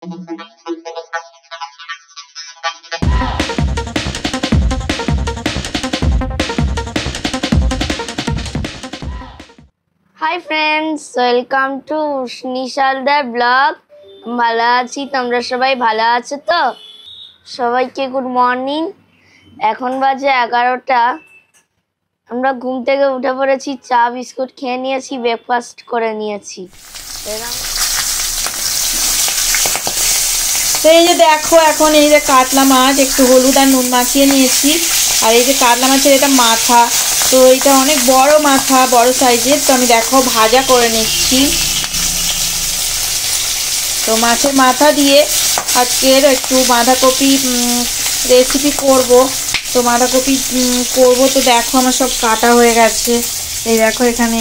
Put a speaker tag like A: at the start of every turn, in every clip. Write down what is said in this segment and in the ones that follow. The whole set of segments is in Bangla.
A: হাই ফ্রেন্ডস, ওয়েলকাম টু নিশালদার ব্লগ। ভালো আছি, তোমরা সবাই ভালো আছো তো? সবাইকে গুড মর্নিং। এখন বাজে 11টা। আমরা ঘুম থেকে উঠে পড়েছি, চা বিস্কুট খেয়ে নিয়েছি, ব্রেকফাস্ট করে নিয়েছি।
B: তো এই যে দেখো, এখন এই যে কাতলা মাছ একটু হলুদ আর নুন মাখিয়ে নিয়েছি। আর এই যে কাতলা মাছের এটা মাথা, তো এটা অনেক বড় মাথা, বড় সাইজের। তো আমি দেখো ভাজা করে নিচ্ছি। তো মাছের মাথা দিয়ে আজকের একটু বাঁধাকপি রেসিপি করব। তো বাঁধাকপি করব, তো দেখো আমার সব কাটা হয়ে গেছে। এই দেখো এখানে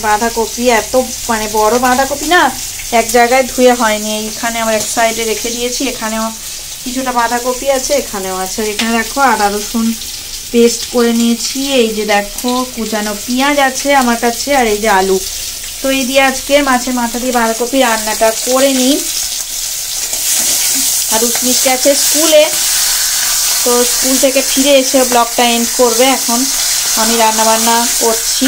B: বাঁধাকপি, এত মানে বড় বাঁধাকপি না, এক জায়গায় ধুয়ে হয়নি। এইখানে আমার এক সাইডে রেখে দিয়েছি, এখানেও কিছুটা বাঁধাকপি আছে, এখানেও আছে। আর এখানে দেখো আদা রসুন পেস্ট করে নিয়েছি। এই যে দেখো কুচানো পেঁয়াজ আছে আমার কাছে, আর এই যে আলু। তো এই দিয়ে আজকে মাছের মাথা দিয়ে বাঁধাকপি রান্নাটা করে নিই। আর উৎমিতকে আছে স্কুলে, তো স্কুল থেকে ফিরে এসে ব্লগটা এন্ড করবে। এখন আমি রান্না বান্না করছি।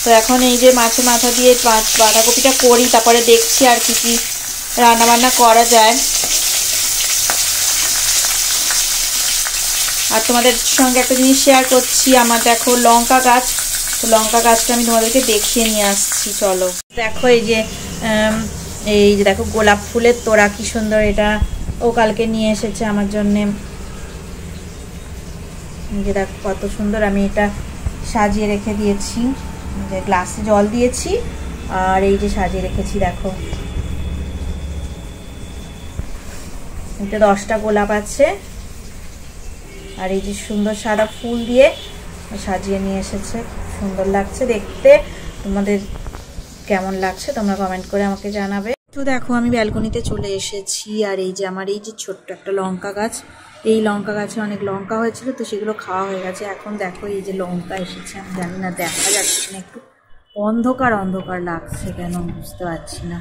B: তো এখন এই যে মাছের মাথা দিয়ে বাঁধাকপিটা করি, তারপরে দেখছি আর কি কি রান্না বান্না করা যায়। আর তোমাদের সঙ্গে একটা জিনিস শেয়ার করছি, আমার দেখো লঙ্কা গাছ। তো লঙ্কা গাছটা আমি তোমাদেরকে দেখিয়ে নিয়ে আসছি, চলো। দেখো এই যে দেখো গোলাপ ফুলের তোড়া, কি সুন্দর। এটা ও কালকে নিয়ে এসেছে আমার জন্যে। যে দেখো কত সুন্দর, আমি এটা সাজিয়ে রেখে দিয়েছি, যে গ্লাসে জল দিয়েছি আর এই যে সাজিয়ে রেখেছি। দেখো এটা 10টা গোলাপ আছে, আর এই যে সুন্দর সাদা ফুল দিয়ে সাজিয়ে নিয়ে এসেছে। সুন্দর লাগছে দেখতে। তোমাদের কেমন লাগছে তোমরা কমেন্ট করে আমাকে জানাবে। তো দেখো আমি ব্যালকনিতে চলে এসেছি, আর এই যে আমার এই যে ছোট্ট একটা লঙ্কা গাছ, এই লঙ্কা গাছে অনেক লঙ্কা হয়েছিল, তো সেগুলো খাওয়া হয়ে গেছে। এখন দেখো এই যে লঙ্কা এসেছে, আমি জানি না দেখা যাচ্ছে না, একটু অন্ধকার অন্ধকার লাগছে কেন বুঝতে পারছি না।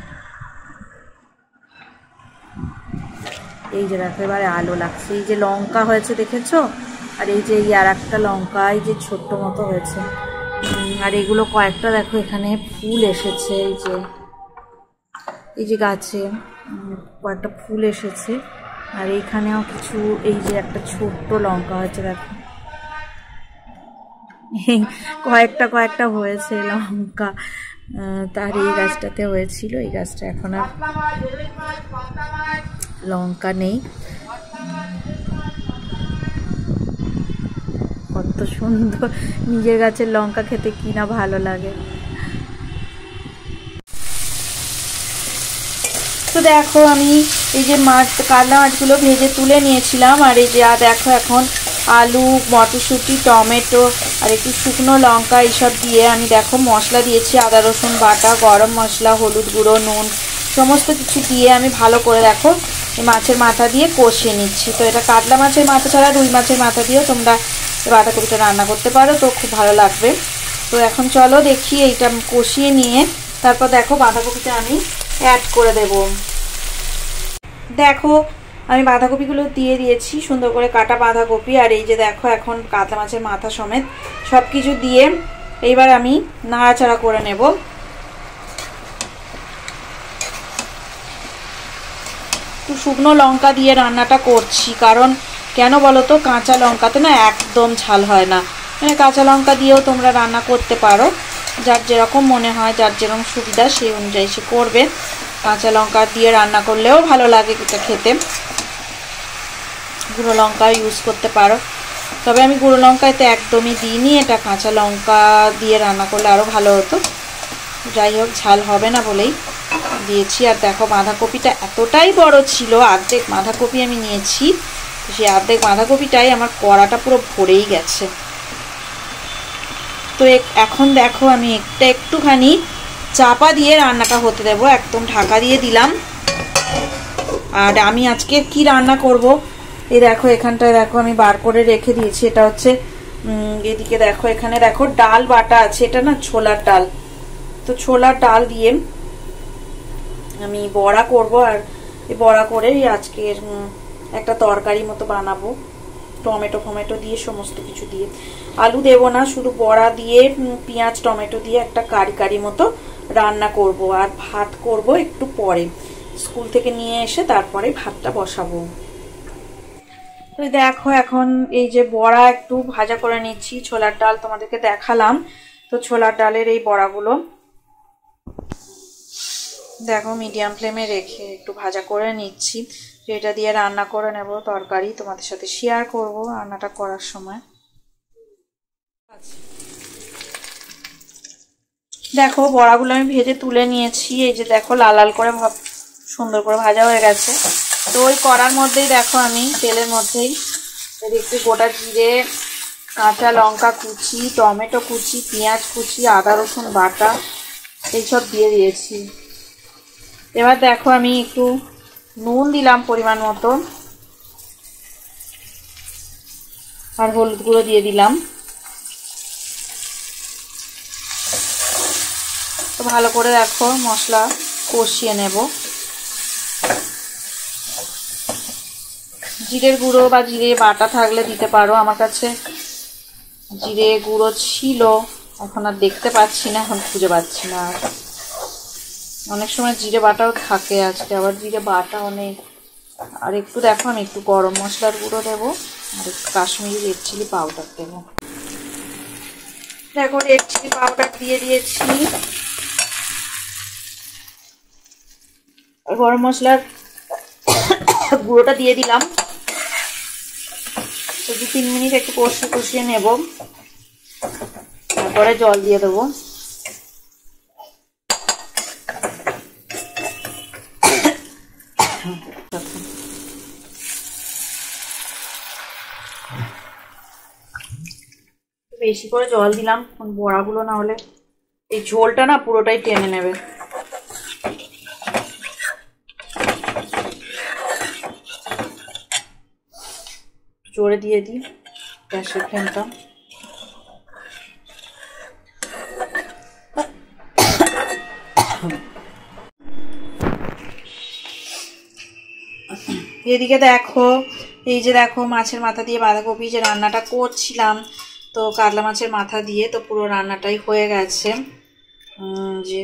B: এই যে দেখো এবারে আলো লাগছে, এই যে লঙ্কা হয়েছে দেখেছো। আর এই যে এই আর একটা লঙ্কা, এই যে ছোট্ট মতো হয়েছে। আর এগুলো কয়েকটা দেখো এখানে ফুল এসেছে, এই যে গাছে কয়েকটা ফুল এসেছে। আর এইখানেও কিছু, এই যে একটা ছোট্ট লঙ্কা হয়েছে দেখো, কয়েকটা হয়েছে লঙ্কা। তার এই গাছটাতে হয়েছিল, এই গাছটা এখন আর লঙ্কা নেই। কত সুন্দর, নিজের গাছের লঙ্কা খেতে কি না ভালো লাগে। তো দেখো আমি এই যে কাতলা মাছগুলো ভেজে তুলে নিয়েছিলাম। আর এই যে দেখো এখন আলু, মটরশুঁটি, টমেটো আর একটু শুকনো লঙ্কা এইসব দিয়ে আমি দেখো মশলা দিয়েছি। আদা রসুন বাটা, গরম মশলা, হলুদ গুঁড়ো, নুন সমস্ত কিছু দিয়ে আমি ভালো করে দেখো এই মাছের মাথা দিয়ে কষিয়ে নিচ্ছি। তো এটা কাতলা মাছের মাথা ছাড়া রুই মাছের মাথা দিয়েও তোমরা বাঁধাকপিটা রান্না করতে পারো, তো খুব ভালো লাগবে। তো এখন চলো দেখি এইটা কষিয়ে নিয়ে তারপর দেখো বাঁধাকপিটা আমি অ্যাড করে দেব। দেখো আমি বাঁধাকপিগুলো দিয়ে দিয়েছি, সুন্দর করে কাটা বাঁধাকপি। আর এই যে দেখো এখন কাতলা মাছের মাথা সমেত সব কিছু দিয়ে এইবার আমি নাড়াচাড়া করে নেব। একটু শুকনো লঙ্কা দিয়ে রান্নাটা করছি, কারণ কেন বলো তো, কাঁচা লঙ্কাতে না একদম ঝাল হয় না। মানে কাঁচা লঙ্কা দিয়েও তোমরা রান্না করতে পারো, যার যেরকম মনে হয়, যার যেরকম সুবিধা সেই অনুযায়ী সে করবে। কাঁচা লঙ্কা দিয়ে রান্না করলেও ভালো লাগে এটা খেতে, গুঁড়ো লঙ্কা ইউজ করতে পারো। তবে আমি গুঁড়ো লঙ্কাতে একদমই দিইনি, এটা কাঁচা লঙ্কা দিয়ে রান্না করলে আরও ভালো হতো। যাই হোক, ঝাল হবে না বলেই দিয়েছি। আর দেখো বাঁধাকপিটা এতটাই বড় ছিল, অর্ধেক বাঁধাকপি আমি নিয়েছি, সেই অর্ধেক বাঁধাকপিটাই আমার কড়াটা পুরো ভরেই গেছে। তো এখন দেখো আমি একটুখানি চাপা দিয়ে রান্নাটা হতে দেবো, একদম ঢাকা দিয়ে দিলাম। আর আমি আজকে কি রান্না করব, এই দেখো এখানটায় দেখো আমি বার করে রেখে দিয়েছি। এটা হচ্ছে এদিকে দেখো, এখানে দেখো ডাল বাটা আছে, এটা না ছোলার ডাল। তো ছোলার ডাল দিয়ে আমি বড়া করব, আর এই বড়া করে আজকের একটা তরকারি মতো বানাবো টমেটো ফমেটো দিয়ে, সমস্ত কিছু দিয়ে। আলু দেব না, শুধু বড়া দিয়ে পেঁয়াজ টমেটো দিয়ে একটা কারি মতো রান্না করব। আর ভাত করব একটু পরে, স্কুল থেকে নিয়ে এসে তারপরে ভাতটা বসাবো। তো দেখো এখন এই যে বড়া একটু ভাজা করে নিচ্ছি, ছোলার ডাল তোমাদেরকে দেখালাম, তো ছোলার ডালের এই বড়াগুলো দেখো মিডিয়াম ফ্লেমে রেখে একটু ভাজা করে নিচ্ছি। এটা দিয়ে রান্না করে নেব তরকারি, তোমাদের সাথে শেয়ার করব রান্নাটা করার সময়। দেখো বড়াগুলো আমি ভেজে তুলে নিয়েছি, এই যে দেখো লাল লাল করে সুন্দর করে ভাজা হয়ে গেছে। তো ওই কড়ার মধ্যেই দেখো আমি তেলের মধ্যেই একটু গোটা জিরে, কাঁচা লঙ্কা কুচি, টমেটো কুচি, পেঁয়াজ কুচি, আদা রসুন বাটা এইসব দিয়ে দিয়েছি। এবার দেখো আমি একটু নুন দিলাম পরিমাণ মতো, আর হলুদ গুঁড়ো দিয়ে দিলাম। তো ভালো করে দেখো মশলা কষিয়ে নেব। জিরের গুঁড়ো বা জিরে বাটা থাকলে দিতে পারো, আমার কাছে জিরে গুঁড়ো ছিল, এখন আর দেখতে পাচ্ছি না, এখন খুঁজে পাচ্ছি না। অনেক সময় জিরে বাটাও থাকে, আজকে আবার জিরে বাটাও নেই। আর একটু দেখো আমি একটু গরম মশলার গুঁড়ো দেবো, আর একটু কাশ্মীরি রেড চিলি পাউডার দেবো। দেখো রেড চিলি পাউডার দিয়ে দিয়েছি, গরম মশলার গুঁড়োটা দিয়ে দিলাম। তো 2-3 মিনিট একটু কষিয়ে নেব, তারপরে জল দিয়ে দেবো। বেশি করে জল দিলাম, বড়াগুলো না হলে এই ঝোলটা না পুরোটাই টেনে নেবে। জোরে দিয়ে দিই গ্যাসের ফ্লেমটা। এদিকে দেখো এই যে দেখো মাছের মাথা দিয়ে বাঁধাকপি যে রান্নাটা করছিলাম, তো কাতলা মাছের মাথা দিয়ে তো পুরো রান্নাটাই হয়ে গেছে। যে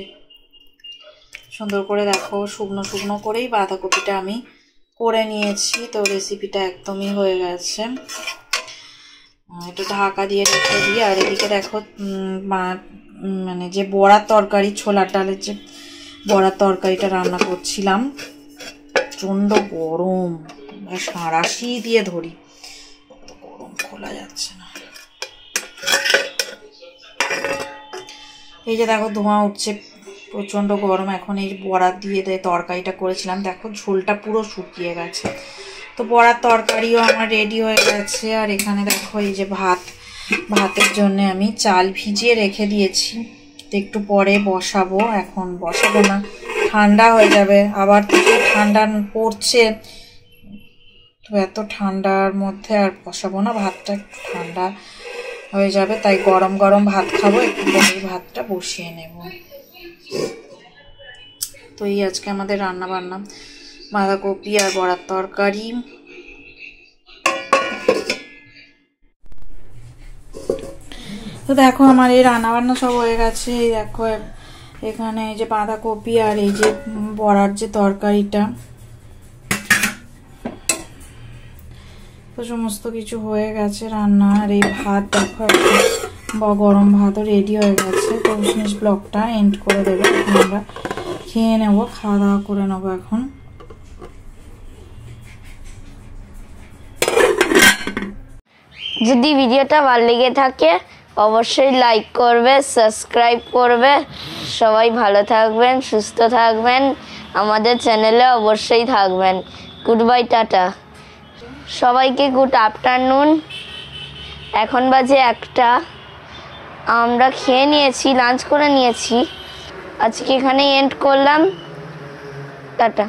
B: সুন্দর করে দেখো শুকনো শুকনো করেই বাঁধাকপিটা আমি করে নিয়েছি। তো রেসিপিটা একদমই হয়ে গেছে, একটু ঢাকা দিয়ে রেখে দিই। আর এদিকে দেখো মানে যে বড়ার তরকারি, ছোলার ডালের যে বড়ার তরকারিটা রান্না করছিলাম, প্রচণ্ড গরম, সাঁড়াশি দিয়ে ধরি, গরম খোলা যাচ্ছে না। এই যে দেখো ধোঁয়া উঠছে, প্রচণ্ড গরম। এখন এই বড়া দিয়ে তরকারিটা করেছিলাম, দেখো ঝোলটা পুরো শুকিয়ে গেছে। তো বড়ার তরকারিও আমার রেডি হয়ে গেছে। আর এখানে দেখো এই যে ভাতের জন্য আমি চাল ভিজিয়ে রেখে দিয়েছি, তো একটু পরে বসাবো। এখন বসাবো না, ঠান্ডা হয়ে যাবে, আবার থেকে ঠান্ডা পড়ছে, তো এত ঠান্ডার মধ্যে আর বসাবো না, ভাতটা একটু ঠান্ডা হয়ে যাবে, তাই গরম গরম ভাত খাবো, একটু পরে ভাতটা বসিয়ে নেব। তো এই আজকে আমাদের রান্না বান্না, বাঁধাকপি আর বড়ার তরকারি। তো দেখো আমার এই রান্না বান্না সব হয়ে গেছে। এই দেখো এখানে এই যে বাঁধাকপি আর এই যে বড়ার যে তরকারিটা, তো সমস্ত কিছু হয়ে গেছে রান্না। আর এই ভাত দেখো গরম ভাতও রেডি হয়ে গেছে। তো ব্লগটা এন্ড করে দেবো, আমরা খেয়ে নেবো, খাওয়া দাওয়া করে নেবো এখন।
A: যদি ভিডিওটা ভালো লেগে থাকে অবশ্যই লাইক করবে, সাবস্ক্রাইব করবে। সবাই ভালো থাকবেন, সুস্থ থাকবেন, আমাদের চ্যানেলে অবশ্যই থাকবেন। গুড বাই, টাটা সবাইকে, গুড আফটারনুন। এখন বাজে 1টা, আমরা খেয়ে নিয়েছি, লাঞ্চ করে নিয়েছি। আজকে এখানেই এন্ড করলাম, টাটা।